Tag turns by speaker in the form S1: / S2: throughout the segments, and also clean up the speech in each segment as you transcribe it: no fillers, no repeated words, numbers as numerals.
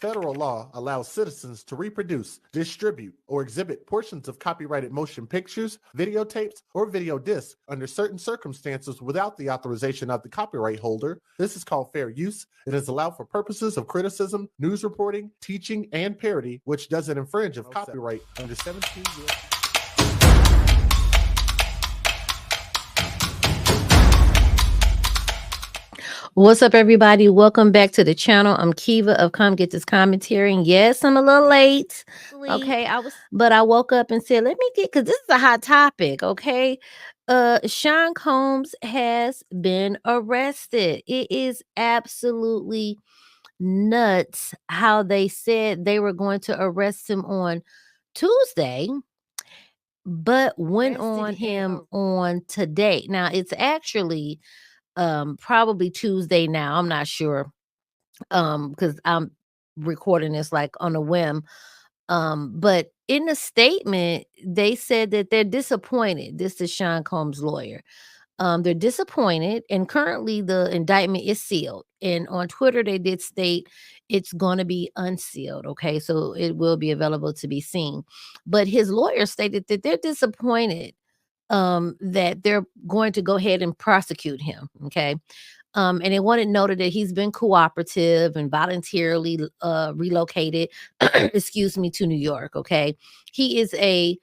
S1: Federal law allows citizens to reproduce, distribute, or exhibit portions of copyrighted motion pictures, videotapes, or video discs under certain circumstances without the authorization of the copyright holder. This is called fair use. It is allowed for purposes of criticism, news reporting, teaching, and parody, which doesn't infringe of copyright under 17 U.S.
S2: What's up, everybody? Welcome back to the channel. I'm Kiva of Come Get This Commentary. And yes, I'm a little late. Okay, but I woke up and said, let me get, because this is a hot topic. Okay, Sean Combs has been arrested. It is absolutely nuts how they said they were going to arrest him on Tuesday, but went on him on today. Now it's actually probably Tuesday now. I'm not sure because I'm recording this like on a whim. But in the statement, they said that they're disappointed. This is Sean Combs' lawyer. They're disappointed, and currently the indictment is sealed. And on Twitter, they did state it's going to be unsealed. Okay, so it will be available to be seen. But his lawyer stated that they're disappointed that they're going to go ahead and prosecute him. Okay. And they wanted noted that he's been cooperative and voluntarily relocated, excuse me, to New York. Okay. He is a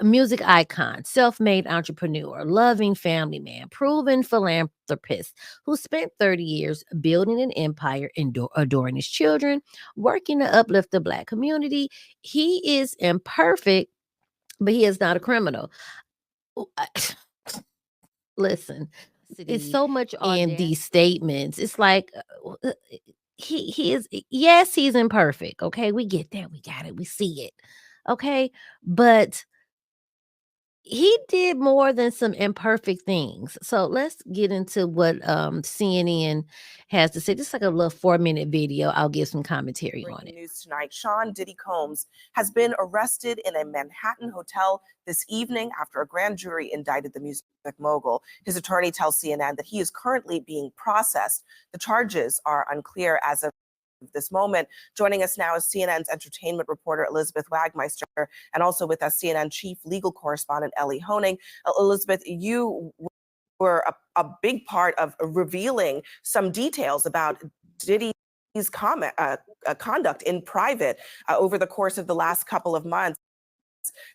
S2: music icon, self-made entrepreneur, loving family man, proven philanthropist who spent 30 years building an empire, adoring his children, working to uplift the Black community. He is imperfect, but he is not a criminal. Listen, it's so much in these statements. It's like he is, yes, he's imperfect. Okay, we get that, we got it, we see it. Okay, but he did more than some imperfect things. So let's get into what CNN has to say. This is like a little 4-minute video. I'll give some commentary on it.
S3: News tonight: Sean Diddy Combs has been arrested in a Manhattan hotel this evening after a grand jury indicted the music mogul. His attorney tells CNN that he is currently being processed. The charges are unclear as of this moment. Joining us now is CNN's entertainment reporter Elizabeth Wagmeister, and also with us CNN chief legal correspondent Ellie Honing. Elizabeth, you were a big part of revealing some details about Diddy's conduct in private over the course of the last couple of months.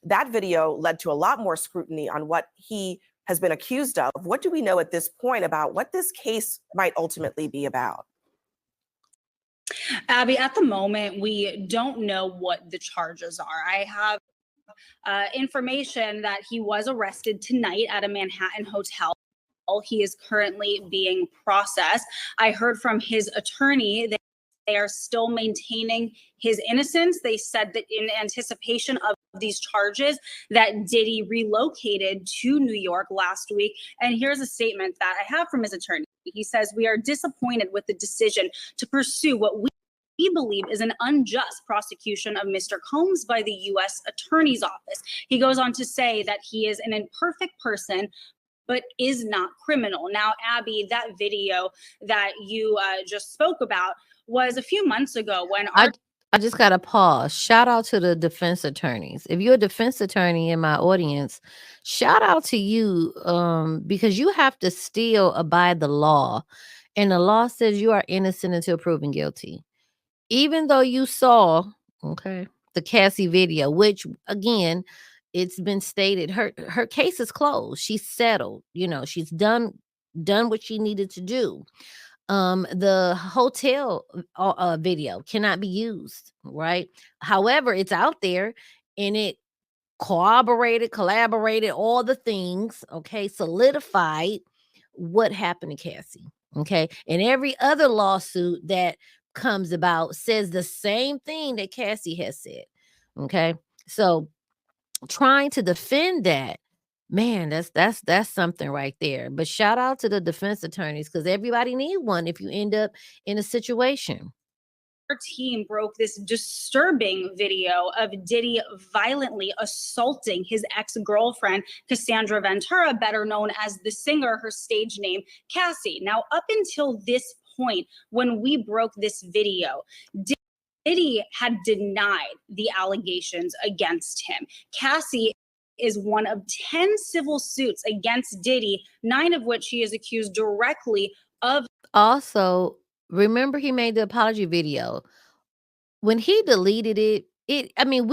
S3: That video led to a lot more scrutiny on what he has been accused of. What do we know at this point about what this case might ultimately be about?
S4: Abby, at the moment, we don't know what the charges are. I have information that he was arrested tonight at a Manhattan hotel. He is currently being processed. I heard from his attorney that they are still maintaining his innocence. They said that in anticipation of these charges that Diddy relocated to New York last week. And here's a statement that I have from his attorney. He says, "We are disappointed with the decision to pursue what we believe is an unjust prosecution of Mr. Combs by the U.S. Attorney's Office." He goes on to say that he is an imperfect person, but is not criminal. Now, Abby, that video that you just spoke about was a few months ago when
S2: I just got to pause. Shout out to the defense attorneys. If you're a defense attorney in my audience, shout out to you because you have to still abide the law. And the law says you are innocent until proven guilty. Even though you saw, the Cassie video, which again, it's been stated her case is closed. She's settled. You know, she's done what she needed to do. The hotel video cannot be used, right? However, it's out there and it collaborated all the things, solidified what happened to Cassie, and every other lawsuit that comes about says the same thing that Cassie has said, so trying to defend that, man, that's something right there. But shout out to the defense attorneys, because everybody need one if you end up in a situation.
S4: Our team broke this disturbing video of Diddy violently assaulting his ex-girlfriend, Cassandra Ventura, better known as the singer, her stage name, Cassie. Now, up until this point, when we broke this video, Diddy had denied the allegations against him. Cassie is one of 10 civil suits against Diddy, 9 of which he is accused directly of.
S2: Also, remember he made the apology video. When he deleted it, I mean,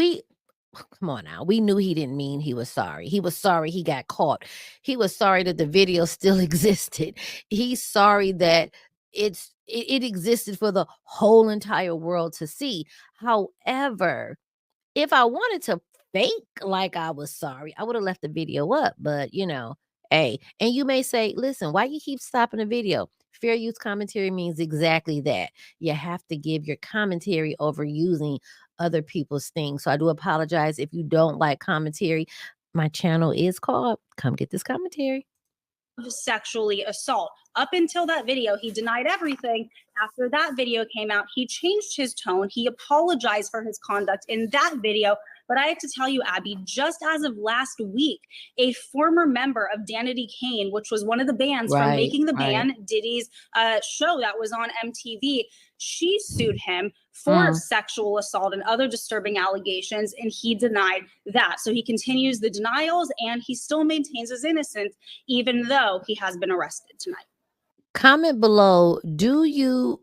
S2: come on now. We knew he didn't mean he was sorry. He was sorry he got caught. He was sorry that the video still existed. He's sorry that it existed for the whole entire world to see. However, if I wanted to fake like I was sorry, I would have left the video up. But hey, and you may say, listen, why you keep stopping the video? Fair use commentary means exactly that. You have to give your commentary over using other people's things. So I do apologize if you don't like commentary. My channel is called Come Get This Commentary.
S4: Sexually assault. Up until that video, he denied everything. After that video came out, he changed his tone. He apologized for his conduct in that video. But I have to tell you, Abby, just as of last week, a former member of Danity Kane, which was one of the bands from Making the Band, Diddy's show that was on MTV, she sued him for sexual assault and other disturbing allegations, and he denied that. So he continues the denials, and he still maintains his innocence, even though he has been arrested tonight.
S2: Comment below, do you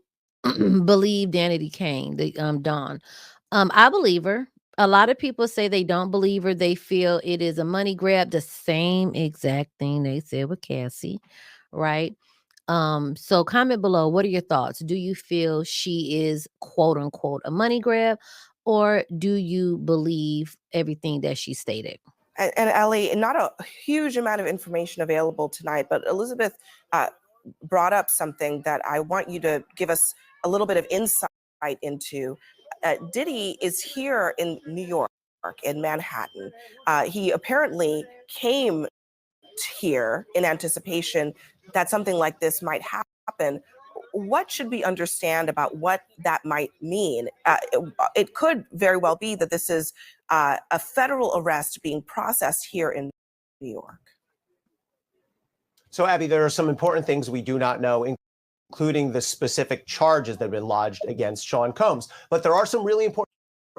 S2: believe Danity Kane, the Dawn? I believe her. A lot of people say they don't believe her. They feel it is a money grab. The same exact thing they said with Cassie, right? So comment below. What are your thoughts? Do you feel she is quote unquote a money grab, or do you believe everything that she stated?
S3: And Ellie, not a huge amount of information available tonight, but Elizabeth brought up something that I want you to give us a little bit of insight into. Diddy is here in New York, in Manhattan. He apparently came here in anticipation that something like this might happen. What should we understand about what that might mean? It could very well be that this is a federal arrest being processed here in New York.
S5: So, Abby, there are some important things we do not know, including the specific charges that have been lodged against Sean Combs. But there are some really important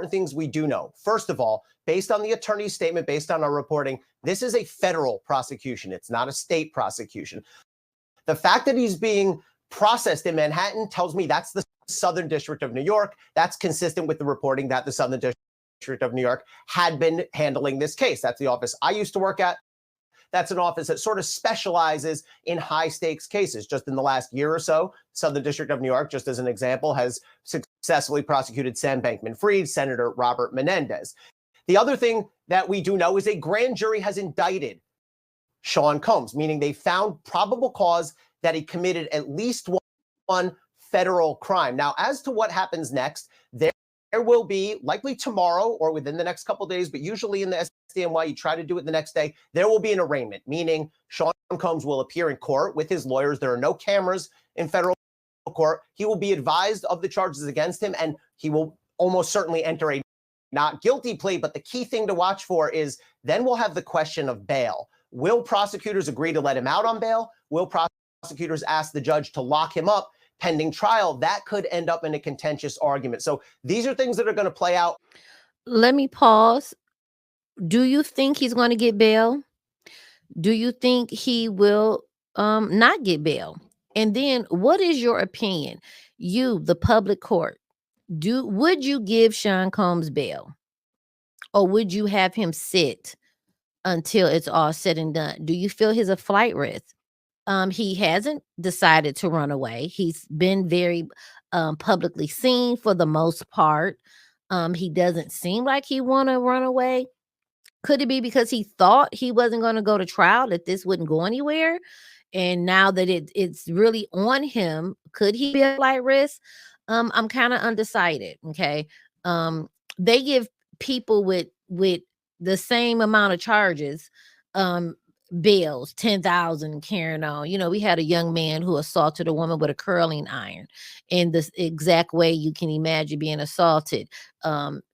S5: things we do know. First of all, based on the attorney's statement, based on our reporting, this is a federal prosecution. It's not a state prosecution. The fact that he's being processed in Manhattan tells me that's the Southern District of New York. That's consistent with the reporting that the Southern District of New York had been handling this case. That's the office I used to work at. That's an office that sort of specializes in high stakes cases. Just in the last year or so, Southern District of New York, just as an example, has successfully prosecuted Sam Bankman-Fried, Senator Robert Menendez. The other thing that we do know is a grand jury has indicted Sean Combs, meaning they found probable cause that he committed at least one federal crime. Now, as to what happens next, there will be, likely tomorrow or within the next couple of days, but usually in the SDNY, you try to do it the next day, there will be an arraignment, meaning Sean Combs will appear in court with his lawyers. There are no cameras in federal court. He will be advised of the charges against him, and he will almost certainly enter a not guilty plea. But the key thing to watch for is then we'll have the question of bail. Will prosecutors agree to let him out on bail? Will prosecutors ask the judge to lock him up pending trial? That could end up in a contentious argument. So these are things that are going to play out.
S2: Let me pause. Do you think he's going to get bail? Do you think he will not get bail? And then what is your opinion? You, the public court, would you give Sean Combs bail? Or would you have him sit until it's all said and done? Do you feel he's a flight risk? He hasn't decided to run away. He's been very publicly seen for the most part. He doesn't seem like he want to run away. Could it be because he thought he wasn't going to go to trial, that this wouldn't go anywhere? And now that it's really on him, could he be a flight risk? I'm kind of undecided. Okay. They give people with the same amount of charges bails, 10,000 carrying on. We had a young man who assaulted a woman with a curling iron in the exact way you can imagine being assaulted.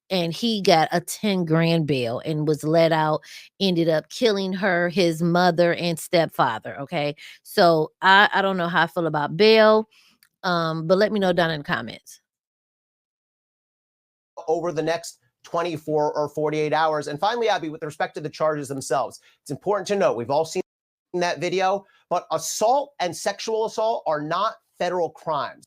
S2: And he got a 10 grand bail and was let out, ended up killing her, his mother and stepfather. Okay. So I don't know how I feel about bail. But let me know down in the comments.
S5: over the next 24 or 48 hours. And finally, Abby, with respect to the charges themselves, it's important to note, we've all seen that video, but assault and sexual assault are not federal crimes.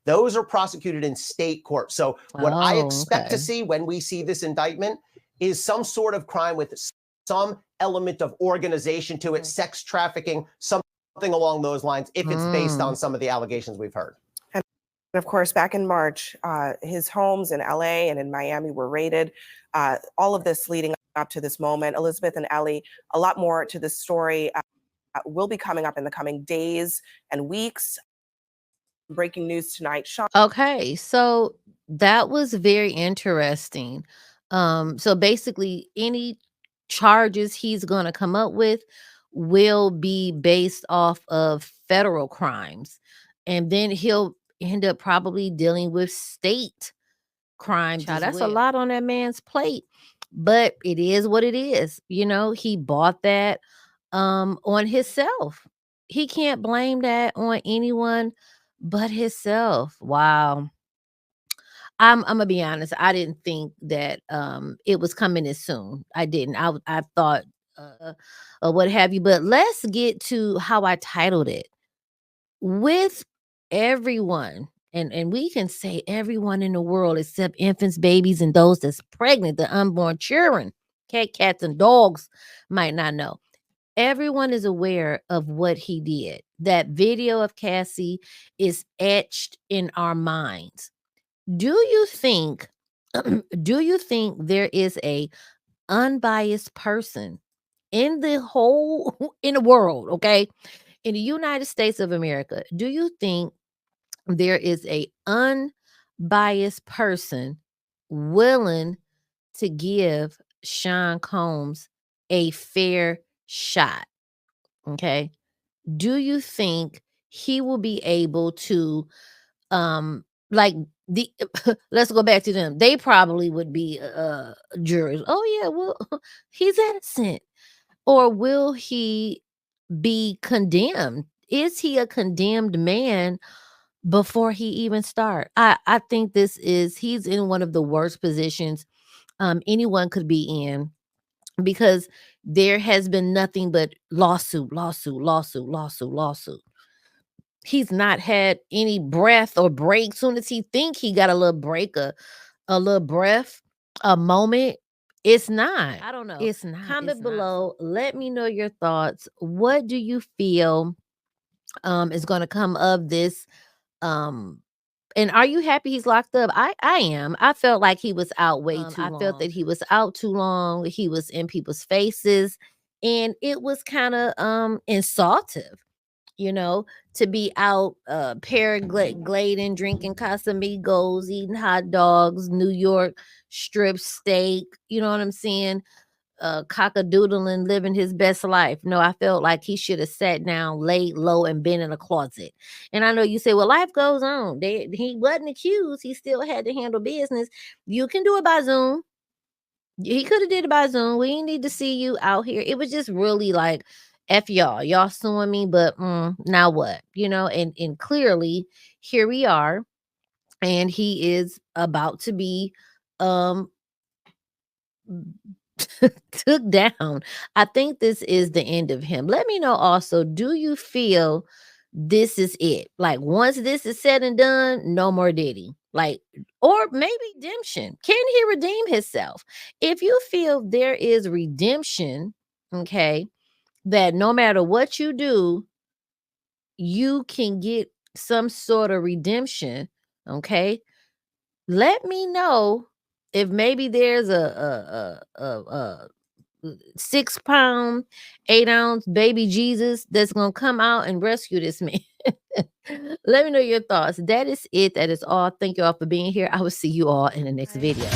S5: Those are prosecuted in state court. So what I expect to see when we see this indictment is some sort of crime with some element of organization to it, sex trafficking, something along those lines, if it's based on some of the allegations we've heard.
S3: And of course, back in March, his homes in LA and in Miami were raided. All of this leading up to this moment. Elizabeth and Ellie, a lot more to this story will be coming up in the coming days and weeks. Breaking news tonight. Sean.
S2: Okay, so that was very interesting. So basically, any charges he's going to come up with will be based off of federal crimes, and then he'll end up probably dealing with state crimes. That's a lot on that man's plate, but it is what it is. You know, he bought that on himself. He can't blame that on anyone but himself. Wow. I'm gonna be honest. I didn't think that it was coming as soon. I didn't. I thought what have you. But let's get to how I titled it. With everyone, and we can say everyone in the world except infants, babies, and those that's pregnant, the unborn children, cats, and dogs might not know. Everyone is aware of what he did. That video of Cassie is etched in our minds. Do you think there is a unbiased person in the world, okay? In the United States of America, do you think there is a unbiased person willing to give Sean Combs a fair shot? Okay. Do you think he will be able to let's go back to them. They probably would be jurors. Oh yeah, well, he's innocent. Or will he be condemned? Is he a condemned man before he even start? I think he's in one of the worst positions anyone could be in, because there has been nothing but lawsuit. He's not had any breath or break. Soon as he think he got a little break, a little breath, a moment, it's not. I don't know. It's not. Comment below. Let me know your thoughts. What do you feel is going to come of this? And are you happy he's locked up? I am. I felt like he was out way too long. I felt that he was out too long. He was in people's faces, and it was kind of insultive, you know, to be out paragliding, drinking Casamigos, eating hot dogs, New York strip steak, you know what I'm saying? Cockadoodling, living his best life. No, I felt like he should have sat down, laid low, and been in a closet. And I know you say, well, life goes on. He wasn't accused. He still had to handle business. You can do it by Zoom. He could have did it by Zoom. We didn't need to see you out here. It was just really like, F y'all suing me, but now what? You know, and clearly here we are, and he is about to be took down. I think this is the end of him. Let me know also, do you feel this is it? Like, once this is said and done, no more Diddy. Like, or maybe redemption. Can he redeem himself? If you feel there is redemption, okay, that no matter what you do, you can get some sort of redemption, okay? Let me know if maybe there's a 6 pound, 8 ounce baby Jesus that's gonna come out and rescue this man. Let me know your thoughts. That is it. That is all. Thank you all for being here. I will see you all in the next video.